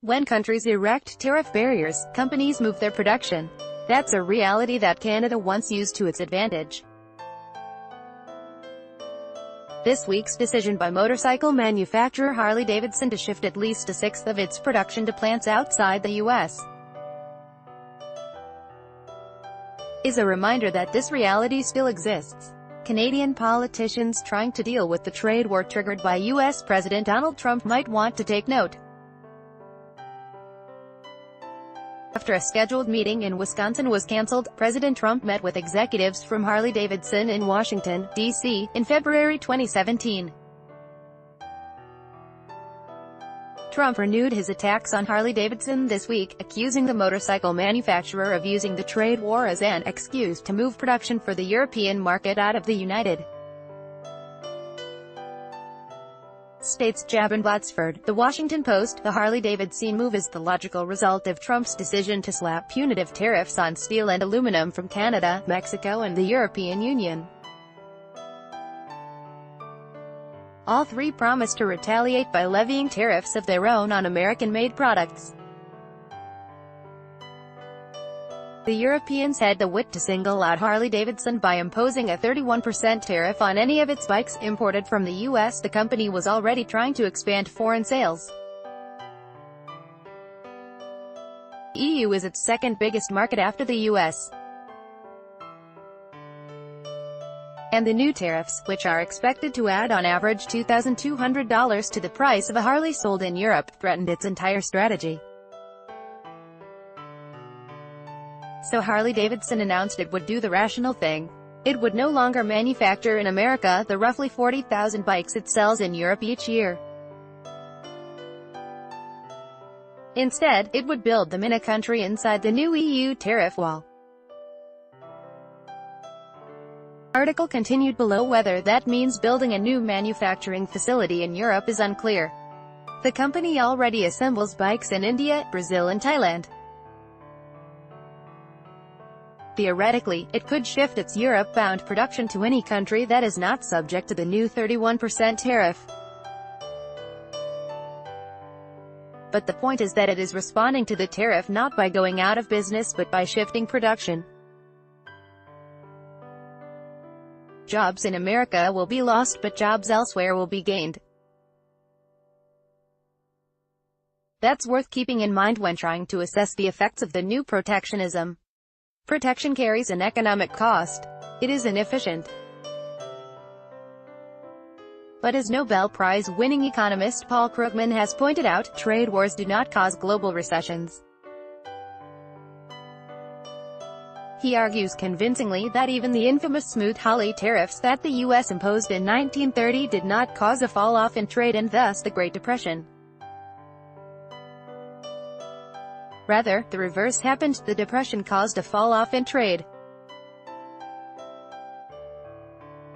When countries erect tariff barriers, companies move their production. That's a reality that Canada once used to its advantage. This week's decision by motorcycle manufacturer Harley-Davidson to shift at least a sixth of its production to plants outside the U.S. is a reminder that this reality still exists. Canadian politicians trying to deal with the trade war triggered by U.S. President Donald Trump might want to take note. After a scheduled meeting in Wisconsin was cancelled, President Trump met with executives from Harley-Davidson in Washington, D.C., in February 2017. Trump renewed his attacks on Harley-Davidson this week, accusing the motorcycle manufacturer of using the trade war as an excuse to move production for the European market out of the United States. Jabin Botsford, The Washington Post. The Harley-Davidson move is the logical result of Trump's decision to slap punitive tariffs on steel and aluminum from Canada, Mexico and the European Union. All three promised to retaliate by levying tariffs of their own on American-made products. The Europeans had the wit to single out Harley-Davidson by imposing a 31% tariff on any of its bikes imported from the U.S. The company was already trying to expand foreign sales. The EU is its second biggest market after the U.S. And the new tariffs, which are expected to add on average $2,200 to the price of a Harley sold in Europe, threatened its entire strategy. So Harley-Davidson announced it would do the rational thing. It would no longer manufacture in America the roughly 40,000 bikes it sells in Europe each year. Instead, it would build them in a country inside the new EU tariff wall. Article continued below. Whether that means building a new manufacturing facility in Europe is unclear. The company already assembles bikes in India, Brazil and Thailand. Theoretically, it could shift its Europe-bound production to any country that is not subject to the new 31% tariff. But the point is that it is responding to the tariff not by going out of business but by shifting production. Jobs in America will be lost, but jobs elsewhere will be gained. That's worth keeping in mind when trying to assess the effects of the new protectionism. Protection carries an economic cost. It is inefficient. But as Nobel Prize-winning economist Paul Krugman has pointed out, trade wars do not cause global recessions. He argues convincingly that even the infamous smooth Harley tariffs that the U.S. imposed in 1930 did not cause a fall-off in trade and thus the Great Depression. Rather, the reverse happened. The Depression caused a fall-off in trade.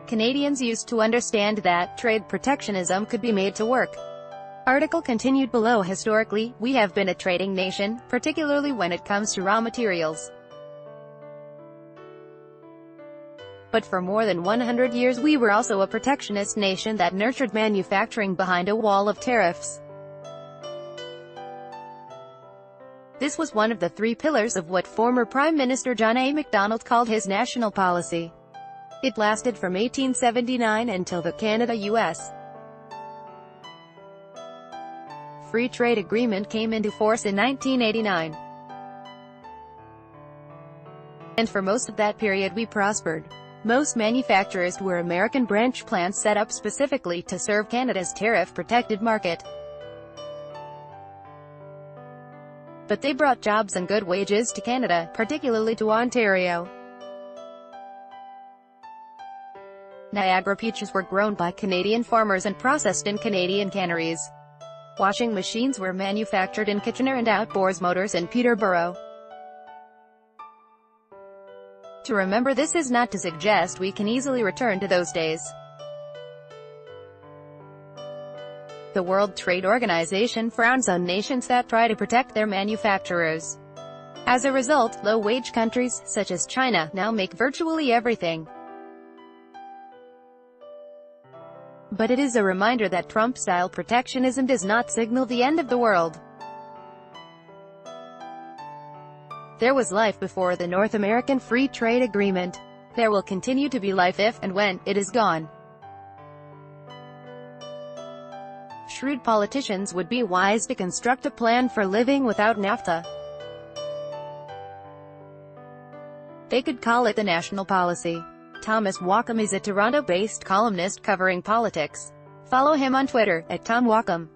Canadians used to understand that trade protectionism could be made to work. Article continued below. Historically, we have been a trading nation, particularly when it comes to raw materials. But for more than 100 years we were also a protectionist nation that nurtured manufacturing behind a wall of tariffs. This was one of the three pillars of what former Prime Minister John A. Macdonald called his national policy. It lasted from 1879 until the Canada-US Free Trade Agreement came into force in 1989. And for most of that period we prospered. Most manufacturers were American branch plants set up specifically to serve Canada's tariff-protected market. But they brought jobs and good wages to Canada, particularly to Ontario. Niagara peaches were grown by Canadian farmers and processed in Canadian canneries. Washing machines were manufactured in Kitchener and outboard motors in Peterborough. To remember this is not to suggest we can easily return to those days. The World Trade Organization frowns on nations that try to protect their manufacturers. As a result, low-wage countries, such as China, now make virtually everything. But it is a reminder that Trump-style protectionism does not signal the end of the world. There was life before the North American Free Trade Agreement. There will continue to be life if, and when, it is gone. Shrewd politicians would be wise to construct a plan for living without NAFTA. They could call it the national policy. Thomas Wacom is a Toronto-based columnist covering politics. Follow him on Twitter, @TomWacom.